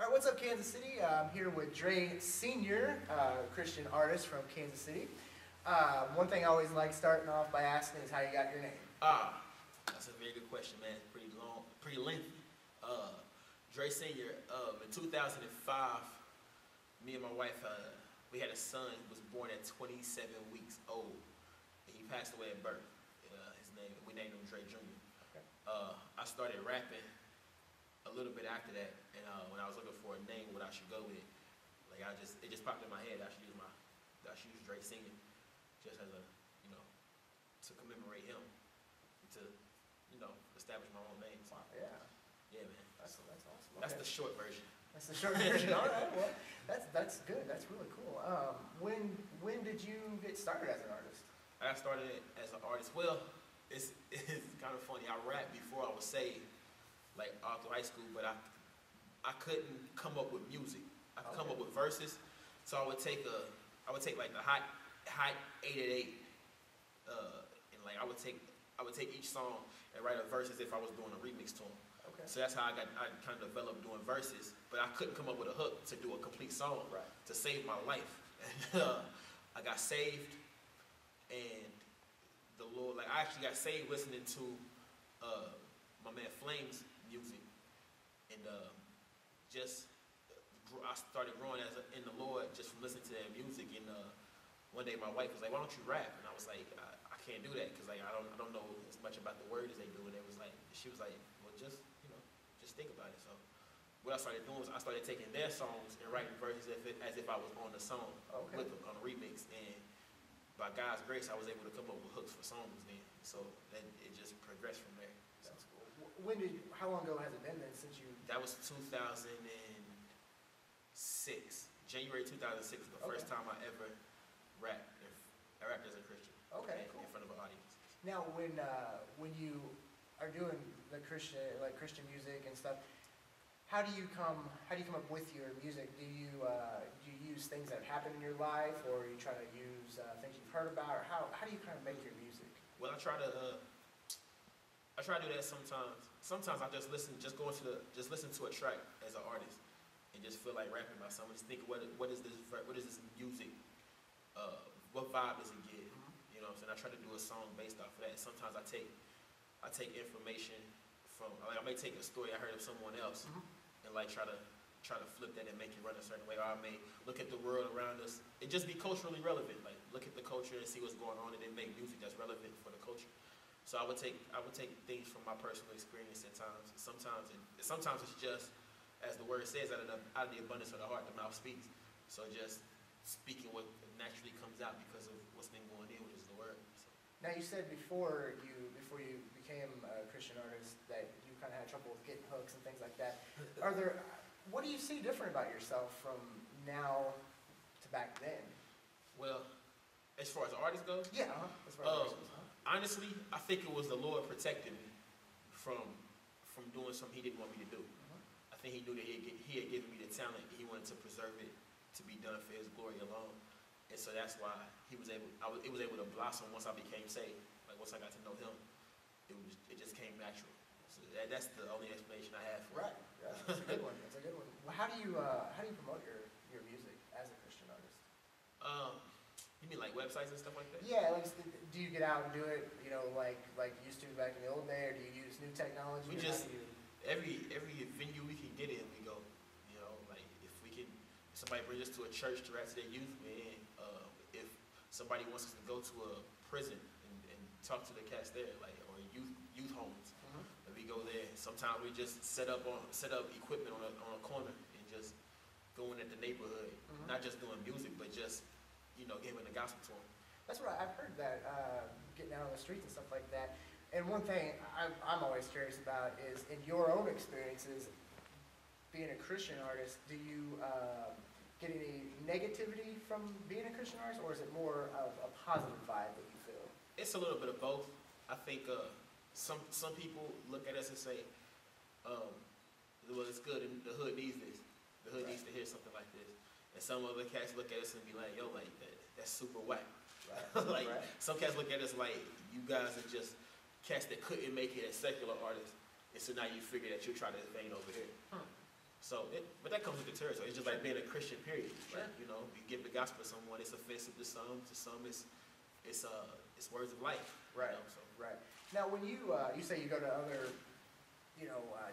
All right, what's up, Kansas City? I'm here with Dre Sr., Christian artist from Kansas City. One thing I always like starting off by asking is how you got your name. That's a very good question, man. Pretty long, pretty lengthy. Dre Sr., in 2005, me and my wife, we had a son who was born at 27 weeks old. And he passed away at birth. We named him Dre Jr. Okay. I started rapping a little bit after that, and when I was looking for a name, what I should go with, it just popped in my head. I should use Dre Sr. just as to commemorate him, to establish my own name. Wow, yeah. Yeah, man. That's awesome. That's okay. the short version. That's the short version. All right. Well, that's good. That's really cool. When did you get started as an artist? I got started as an artist. Well, it's kind of funny. I rapped before I was saved, like all through high school, but I couldn't come up with music. I could come up with verses, so I would take like the hot 888, and like I would take each song and write a verse as if I was doing a remix to them. Okay. So that's how I kind of developed doing verses, but I couldn't come up with a hook to do a complete song to save my life. And I got saved, and the Lord, like I actually got saved listening to my man Flame's music, and I started growing in the Lord just from listening to that music. And one day my wife was like, "Why don't you rap?" And I was like, "I can't do that because like I don't know as much about the word as they do." And she was like, "Well, just think about it." So what I started doing was I started taking their songs and writing verses as if I was on the song with them on a remix. And by God's grace, I was able to come up with hooks for songs then. So then it just progressed from there. So. That's cool. How long ago has it been then since you? That was 2006. January 2006 was the first time I ever rapped. I rapped as a Christian. Okay, cool. In front of an audience. Now, when you are doing the Christian music and stuff, how do you come up with your music? Do you use things that have happened in your life, or you try to use things you've heard about, or how do you kind of make your music? Well, I try to do that sometimes. Sometimes I just listen to a track as an artist and just feel like rapping about something. Just think, what is this music? What vibe does it give? You know what I'm saying? I try to do a song based off of that. Sometimes I take information from, like I may take a story I heard of someone else and like try to flip that and make it run a certain way. Or I may look at the world around us and just be culturally relevant. Like look at the culture and see what's going on and then make music that's relevant for the culture. So I would take things from my personal experience at times. Sometimes it's just, as the word says, out of the abundance of the heart, the mouth speaks. So just speaking what naturally comes out because of what's been going in, which is the word. So. Now you said before you became a Christian artist that you kind of had trouble with getting hooks and things like that. What do you see different about yourself from now to back then? Well, as far as the artist goes, yeah. As far as artists goes, honestly, I think it was the Lord protecting me from doing something He didn't want me to do. I think He knew that He had given me the talent. He wanted to preserve it to be done for His glory alone. And so that's why it was able to blossom once I became saved. Like once I got to know Him, it just came natural. So that's the only explanation I have for it. Right. Yeah, that's a good one. That's a good one. Well, how do you promote your music as a Christian artist? You mean like websites and stuff like that? Yeah. Like, do you get out and do it? Like you used to back in the old day, or do you use new technology? We just every venue we can get in, we go. Like if somebody brings us to a church to rap to their youth, man. If somebody wants us to go to a prison and talk to the cats there, like or youth homes, and we go there. Sometimes we just set up equipment on a corner and just going at the neighborhood, not just doing music, but just giving the gospel to them. That's what I've heard, that getting out on the streets and stuff like that. And one thing I'm always curious about is, in your own experiences, being a Christian artist, do you get any negativity from being a Christian artist, or is it more of a positive vibe that you feel? It's a little bit of both. I think some people look at us and say, well, it's good, and the hood needs this. The hood needs to hear something like this. And some other cats look at us and be like, yo, like, that's super whack. Right. Some cats look at us like, you guys are just cats that couldn't make it as secular artists. And so now you figure that you're trying to vein over here. So, but that comes with the territory. It's just like being a Christian, period. Sure. Right? You know, you give the gospel to someone, it's offensive to some it's words of life. Right. You know, so. Right. Now, when you say you go to other,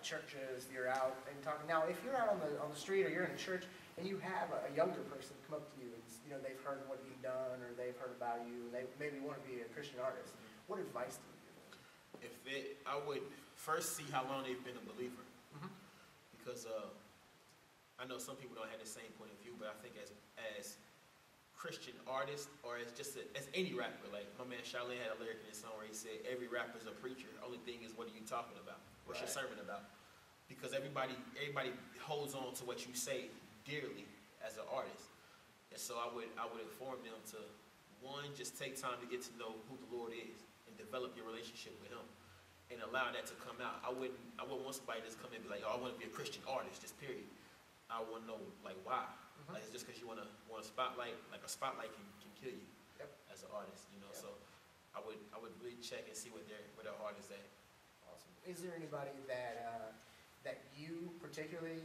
churches, you're out and talking. Now, if you're out on the street or you're in a church and you have a younger person come up to you and they've heard what you've done or they've heard about you and they maybe want to be a Christian artist, what advice do you give them? I would first see how long they've been a believer, because I know some people don't have the same point of view, but I think as Christian artists, or as any rapper, like my man Charlene had a lyric in his song where he said, "Every rapper's a preacher. Only thing is, what are you talking about? What's your sermon about?" Because everybody holds on to what you say dearly as an artist, and so I would inform them to, one, just take time to get to know who the Lord is and develop your relationship with Him, and allow that to come out. I wouldn't want somebody to just come in and be like, "Oh, I want to be a Christian artist," just period. I want to know why. Like, it's just because you want a spotlight. Like a spotlight can kill you as an artist, Yep. So I would really check and see where their heart is at. Awesome. Is there anybody that you particularly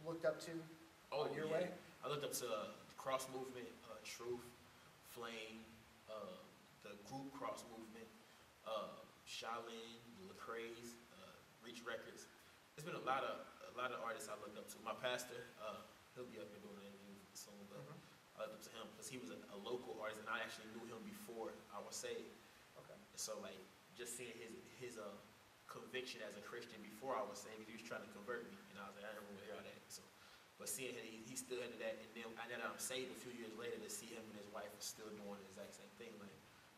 looked up to on your way? I looked up to the Cross Movement, Truth, Flame, the group Cross Movement, Shaolin, Lecrae's, Reach Records. There's been a lot of artists I looked up to. My pastor, he'll be up here doing an interview soon, but I looked up to him because he was a local artist, and I actually knew him before I was saved. Okay. So just seeing his conviction as a Christian before I was saved, he was trying to convert me, and I was like, I didn't want to hear all that. So, but seeing him, he still had that, and then now that I'm saved a few years later, to see him and his wife are still doing the exact same thing,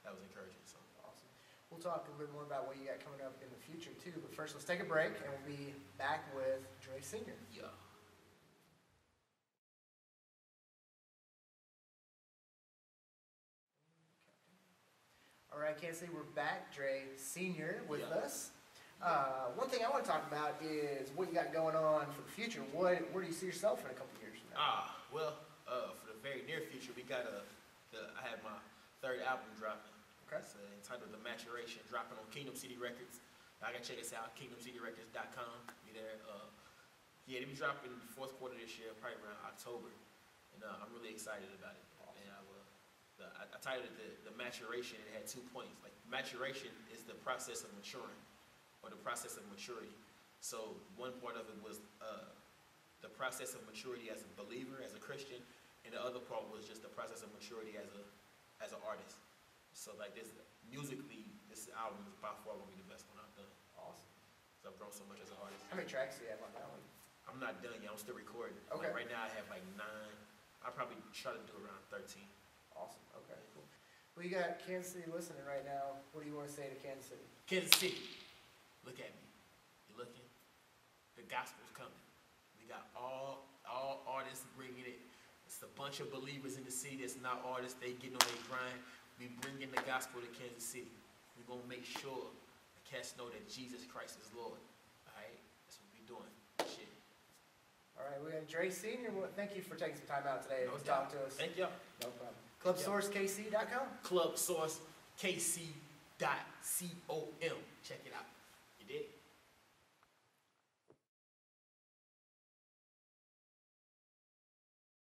that was encouraging. So awesome. We'll talk a little bit more about what you got coming up in the future too. But first, let's take a break, and we'll be back with Dre Sr. Yeah. All right, Kansas City, we're back. Dre Sr. with us. One thing I want to talk about is what you got going on for the future. Where do you see yourself in a couple years from now? For the very near future, we got I have my third album dropping. Okay. It's entitled The Maturation, dropping on Kingdom City Records. I can check us out, kingdomcityrecords.com. Be there. It'll be dropping the fourth quarter this year, probably around October, and I'm really excited about it. Awesome. And I titled it the Maturation. It had 2 points. Like, maturation is the process of maturing, or the process of maturity. So one part of it was the process of maturity as a believer, as a Christian, and the other part was just the process of maturity as an artist. So musically, this album is by far going to be the best one I've done. Awesome. So I've grown so much as an artist. How many tracks do you have on that one? I'm not done yet. I'm still recording. Okay. Right now I have 9. I probably try to do around 13. Awesome. Okay, cool. Well, you got Kansas City listening right now. What do you want to say to Kansas City? Kansas City, look at me. You looking? The gospel's coming. We got all artists bringing it. It's a bunch of believers in the city that's not artists. They getting on their grind. We bringing the gospel to Kansas City. We're going to make sure the cats know that Jesus Christ is Lord. All right? That's what we're doing. Shit. All right, we got Dre Sr. Well, thank you for taking some time out today to talk to us. Thank y'all. No problem. ClubSourceKC.com. ClubSourceKC.com. Check it out.